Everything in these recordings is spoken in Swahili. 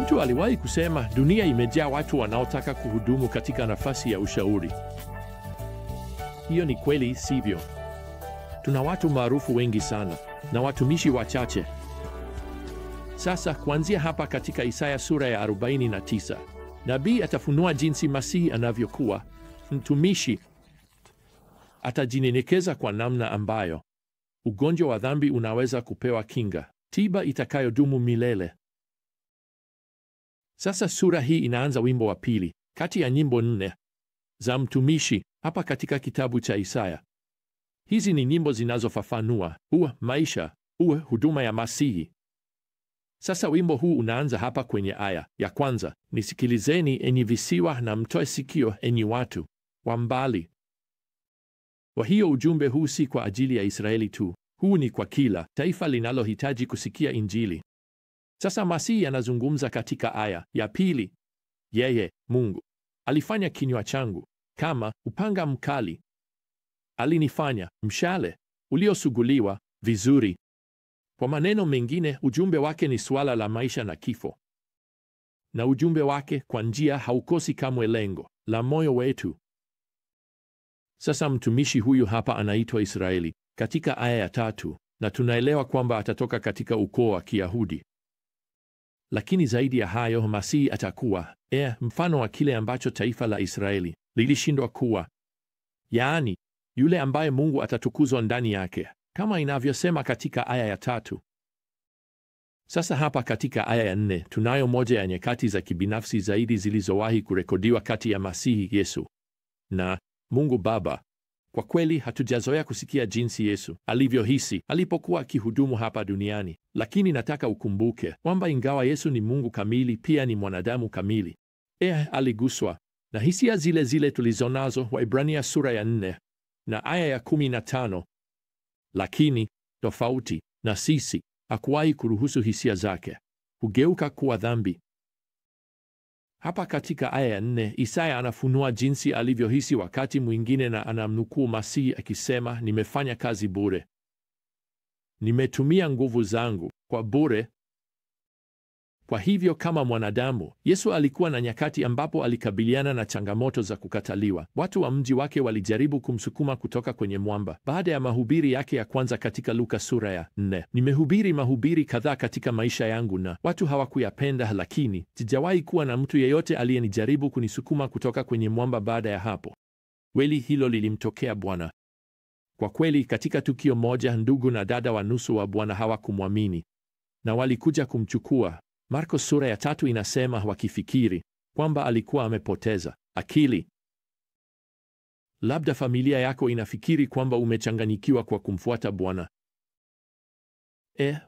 Mtu aliwahi kusema dunia imejaa watu wanaotaka kuhudumu katika nafasi ya ushauri. Hiyo ni kweli, sivyo? Tuna watu maarufu wengi sana na watumishi wachache. Sasa kuanzia hapa katika Isaya sura ya 49, nabii atafunua jinsi Masihi anavyokuwa mtumishi. Atajinyenyekeza kwa namna ambayo ugonjwa wa dhambi unaweza kupewa kinga, tiba itakayodumu milele. Sasa sura hii inaanza wimbo wa pili kati ya nyimbo 4 za mtumishi hapa katika kitabu cha Isaya. Hizi ni nyimbo zinazofafanua maisha, huduma ya Masihi. Sasa wimbo huu unaanza hapa kwenye aya ya kwanza: nisikilizeni enyi visiwa, na mtoe sikio enyi watu wa mbali. Kwa hiyo ujumbe huu si kwa ajili ya Israeli tu, huu ni kwa kila taifa linalohitaji kusikia Injili. Sasa Masihi anazungumza katika aya ya pili. Yeye, Mungu, alifanya kinywa changu kama upanga mkali, alinifanya mshale uliosuguliwa vizuri. Kwa maneno mengine, ujumbe wake ni suala la maisha na kifo, na ujumbe wake kwa njia haukosi kamwe lengo la moyo wetu. Sasa mtumishi huyu hapa anaitwa Israeli katika aya ya 3, na tunaelewa kwamba atatoka katika ukoo wa Kiyahudi. Lakini zaidi ya hayo, Masihi atakuwa mfano wa kile ambacho taifa la Israeli lilishindwa kuwa, yaani yule ambaye Mungu atatukuzwa ndani yake, kama inavyosema katika aya ya 3. Sasa hapa katika aya ya 4 tunayo moja ya nyakati za kibinafsi zaidi zilizowahi kurekodiwa kati ya Masihi Yesu na Mungu Baba. Kwa kweli hatujazoea kusikia jinsi Yesu alivyohisi alipokuwa akihudumu hapa duniani, lakini nataka ukumbuke kwamba ingawa Yesu ni Mungu kamili, pia ni mwanadamu kamili. Aliguswa na hisia zile zile tulizonazo Waebrania sura ya 4 na aya ya 15. Lakini tofauti na sisi, hakuwahi kuruhusu hisia zake kugeuka kuwa dhambi. Hapa katika aya ya 4 Isaya anafunua jinsi alivyohisi wakati mwingine, na anamnukuu Masihi akisema, nimefanya kazi bure, nimetumia nguvu zangu kwa bure. Kwa hivyo kama mwanadamu, Yesu alikuwa na nyakati ambapo alikabiliana na changamoto za kukataliwa. Watu wa mji wake walijaribu kumsukuma kutoka kwenye mwamba. Baada ya mahubiri yake ya kwanza katika Luka sura ya 4, nimehubiri mahubiri kadhaa katika maisha yangu na watu hawakuyapenda, lakini sijawahi kuwa na mtu yeyote aliyenijaribu kunisukuma kutoka kwenye mwamba baada ya hapo. Kweli hilo lilimtokea Bwana. Kwa kweli, katika tukio moja, ndugu na dada wa nusu wa Bwana hawakumwamini na walikuja kumchukua. Marko sura ya 3 inasema wakifikiri kwamba alikuwa amepoteza akili. Labda familia yako inafikiri kwamba umechanganyikiwa kwa kumfuata Bwana.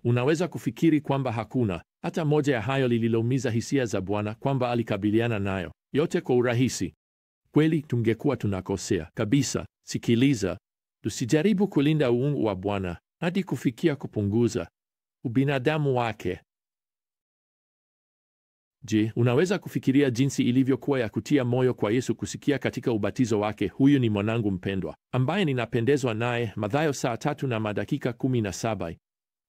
Unaweza kufikiri kwamba hakuna hata moja ya hayo lililoumiza hisia za Bwana, kwamba alikabiliana nayo yote kwa urahisi. Kweli tungekuwa tunakosea kabisa. Sikiliza, tusijaribu kulinda uungu wa Bwana hadi kufikia kupunguza ubinadamu wake. Je, unaweza kufikiria jinsi ilivyokuwa ya kutia moyo kwa Yesu kusikia katika ubatizo wake, huyu ni mwanangu mpendwa ambaye ninapendezwa naye, Mathayo saa 3 na madakika 17.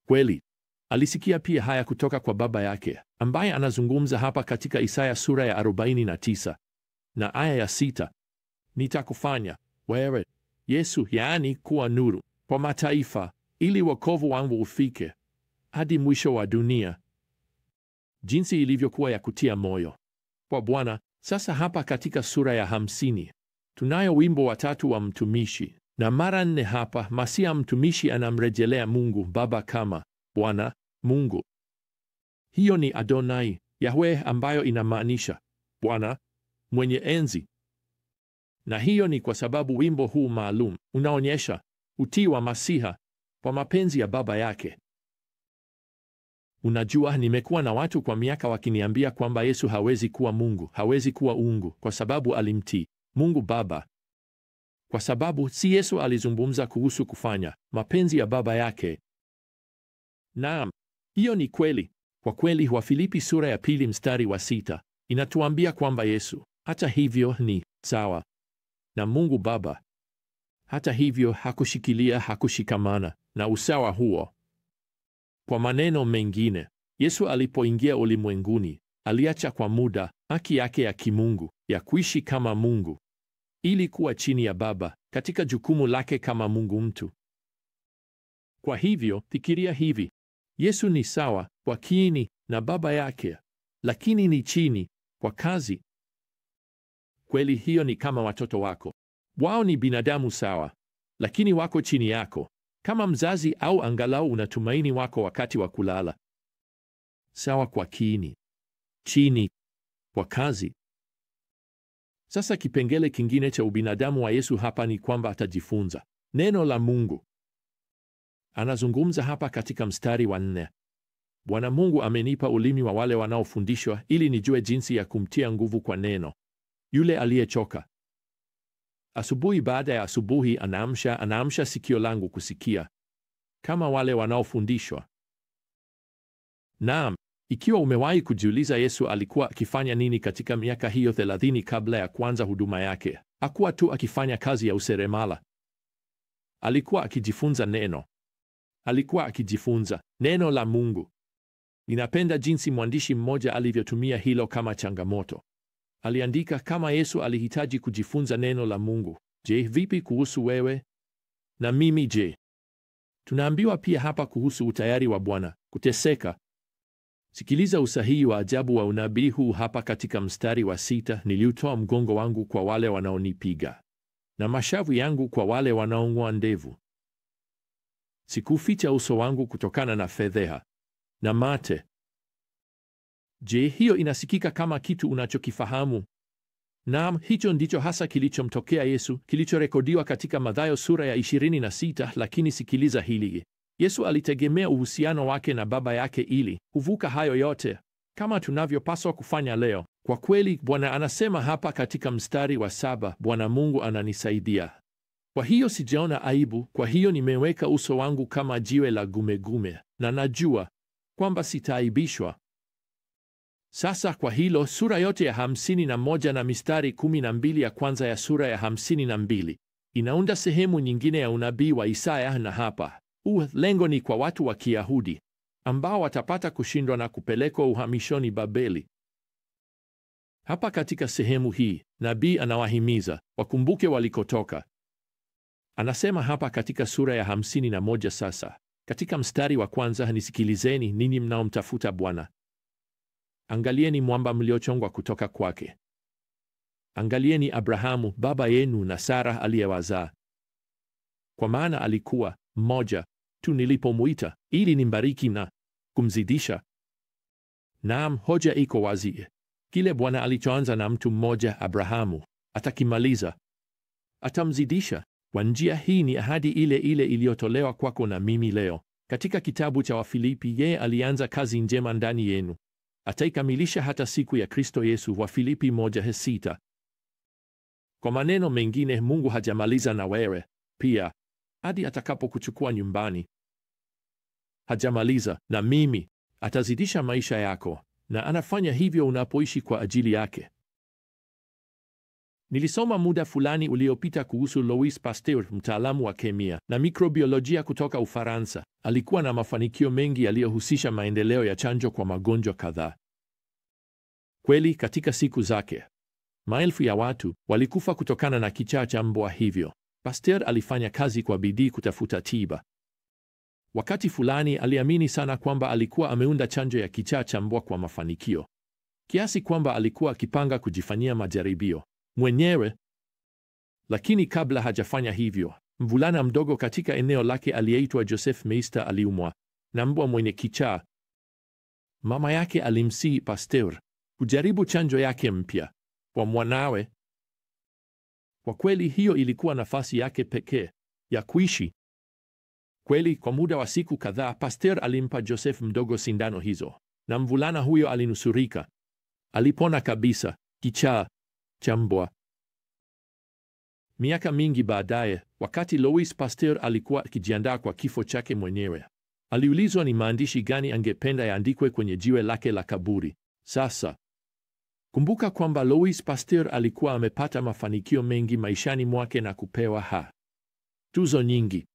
Kweli alisikia pia haya kutoka kwa baba yake ambaye anazungumza hapa katika Isaya sura ya 49 na aya ya 6, nitakufanya wewe Yesu, yaani kuwa nuru kwa mataifa, ili wokovu wangu ufike hadi mwisho wa dunia. Jinsi ilivyokuwa ya kutia moyo kwa Bwana. Sasa hapa katika sura ya 50 tunayo wimbo wa 3 wa mtumishi, na mara 4 hapa Masia mtumishi anamrejelea Mungu Baba kama Bwana Mungu. Hiyo ni Adonai Yahweh, ambayo inamaanisha Bwana mwenye enzi. Na hiyo ni kwa sababu wimbo huu maalum unaonyesha utii wa Masiha kwa mapenzi ya baba yake. Unajua, nimekuwa na watu kwa miaka wakiniambia kwamba Yesu hawezi kuwa Mungu, hawezi kuwa uungu kwa sababu alimtii Mungu Baba. Kwa sababu si Yesu alizungumza kuhusu kufanya mapenzi ya baba yake. Naam, hiyo ni kweli. Kwa kweli, Wafilipi sura ya 2 mstari wa 6 inatuambia kwamba Yesu hata hivyo ni sawa na Mungu Baba. Hata hivyo hakushikamana na usawa huo. Kwa maneno mengine, Yesu alipoingia ulimwenguni aliacha kwa muda haki yake ya kimungu ya kuishi kama Mungu ili kuwa chini ya Baba katika jukumu lake kama Mungu mtu. Kwa hivyo, fikiria hivi: Yesu ni sawa kwa kiini na Baba yake, lakini ni chini kwa kazi. Kweli hiyo ni kama watoto wako. Wao ni binadamu sawa, lakini wako chini yako kama mzazi, au angalau unatumaini wako wakati wa kulala. Sawa kwa kiini, chini kwa kazi. Sasa kipengele kingine cha ubinadamu wa Yesu hapa ni kwamba atajifunza neno la Mungu. Anazungumza hapa katika mstari wa 4: Bwana Mungu amenipa ulimi wa wale wanaofundishwa, ili nijue jinsi ya kumtia nguvu kwa neno yule aliyechoka. Asubuhi baada ya asubuhi anaamsha sikio langu kusikia kama wale wanaofundishwa. Naam, ikiwa umewahi kujiuliza Yesu alikuwa akifanya nini katika miaka hiyo 30 kabla ya kuanza huduma yake, hakuwa tu akifanya kazi ya useremala. Alikuwa akijifunza neno. Alikuwa akijifunza neno la Mungu. Ninapenda jinsi mwandishi mmoja alivyotumia hilo kama changamoto. Aliandika, kama Yesu alihitaji kujifunza neno la Mungu, je, vipi kuhusu wewe na mimi? Je, tunaambiwa pia hapa kuhusu utayari wa Bwana kuteseka. Sikiliza usahihi wa ajabu wa unabii huu hapa katika mstari wa 6: niliutoa mgongo wangu kwa wale wanaonipiga na mashavu yangu kwa wale wanaong'oa ndevu. Sikuficha uso wangu kutokana na fedheha na mate. Je, hiyo inasikika kama kitu unachokifahamu? Naam, hicho ndicho hasa kilichomtokea Yesu, kilichorekodiwa katika Mathayo sura ya 26. Lakini sikiliza hili: Yesu alitegemea uhusiano wake na Baba yake ili kuvuka hayo yote, kama tunavyopaswa kufanya leo. Kwa kweli, Bwana anasema hapa katika mstari wa 7, Bwana Mungu ananisaidia, kwa hiyo sijaona aibu. Kwa hiyo nimeweka uso wangu kama jiwe la gumegume, na najua kwamba sitaaibishwa. Sasa kwa hilo, sura yote ya 51 na mistari 12 ya kwanza ya sura ya 52 inaunda sehemu nyingine ya unabii wa Isaya, na hapa lengo ni kwa watu wa Kiyahudi ambao watapata kushindwa na kupelekwa uhamishoni Babeli. Hapa katika sehemu hii nabii anawahimiza wakumbuke walikotoka. Anasema hapa katika sura ya 51 sasa katika mstari wa kwanza, nisikilizeni ninyi mnaomtafuta Bwana, angalieni mwamba mliochongwa kutoka kwake. Angalieni Abrahamu baba yenu na Sara aliyewazaa, kwa maana alikuwa mmoja tu nilipomuita ili nimbariki na kumzidisha. Naam, hoja iko wazi. Kile Bwana alichoanza na mtu mmoja Abrahamu atakimaliza, atamzidisha. Kwa njia hii ni ahadi ile ile iliyotolewa kwako na mimi leo. Katika kitabu cha Wafilipi, yeye alianza kazi njema ndani yenu, ataikamilisha hata siku ya Kristo Yesu. Wafilipi 1:6. Kwa maneno mengine, Mungu hajamaliza na wewe pia hadi atakapokuchukua nyumbani. Hajamaliza na mimi, atazidisha maisha yako, na anafanya hivyo unapoishi kwa ajili yake. Nilisoma muda fulani uliopita kuhusu Louis Pasteur, mtaalamu wa kemia na mikrobiolojia kutoka Ufaransa. Alikuwa na mafanikio mengi yaliyohusisha maendeleo ya chanjo kwa magonjwa kadhaa. Kweli, katika siku zake maelfu ya watu walikufa kutokana na kichaa cha mbwa. Hivyo Pasteur alifanya kazi kwa bidii kutafuta tiba. Wakati fulani aliamini sana kwamba alikuwa ameunda chanjo ya kichaa cha mbwa kwa mafanikio, kiasi kwamba alikuwa akipanga kujifanyia majaribio mwenyewe. Lakini kabla hajafanya hivyo, mvulana mdogo katika eneo lake aliyeitwa Joseph Meister aliumwa na mbwa mwenye kichaa. Mama yake alimsihi Pasteur kujaribu chanjo yake mpya kwa mwanawe. Kwa kweli, hiyo ilikuwa nafasi yake pekee ya kuishi. Kweli, kwa muda wa siku kadhaa, Pasteur alimpa Joseph mdogo sindano hizo, na mvulana huyo alinusurika. Alipona kabisa kichaa cha mbwa. Miaka mingi baadaye, wakati Louis Pasteur alikuwa akijiandaa kwa kifo chake mwenyewe, aliulizwa ni maandishi gani angependa yaandikwe kwenye jiwe lake la kaburi. Sasa kumbuka kwamba Louis Pasteur alikuwa amepata mafanikio mengi maishani mwake na kupewa tuzo nyingi.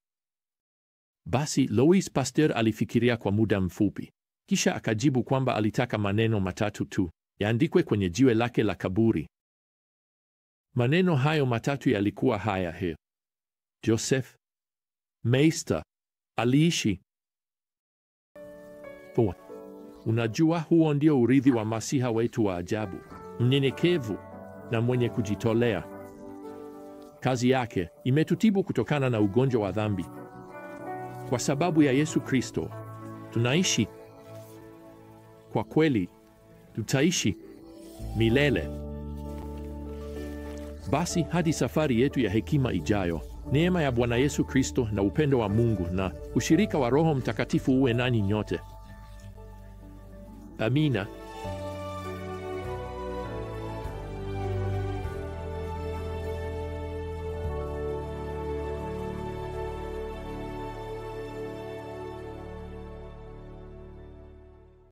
Basi Louis Pasteur alifikiria kwa muda mfupi, kisha akajibu kwamba alitaka maneno matatu tu yaandikwe kwenye jiwe lake la kaburi. Maneno hayo matatu yalikuwa haya: Joseph Meister aliishi. Unajua, huo ndio urithi wa Masiha wetu wa ajabu, mnyenyekevu na mwenye kujitolea. Kazi yake imetutibu kutokana na ugonjwa wa dhambi. Kwa sababu ya Yesu Kristo tunaishi. Kwa kweli tutaishi milele. Basi hadi safari yetu ya hekima ijayo, neema ya Bwana Yesu Kristo na upendo wa Mungu na ushirika wa Roho Mtakatifu uwe nanyi nyote. Amina.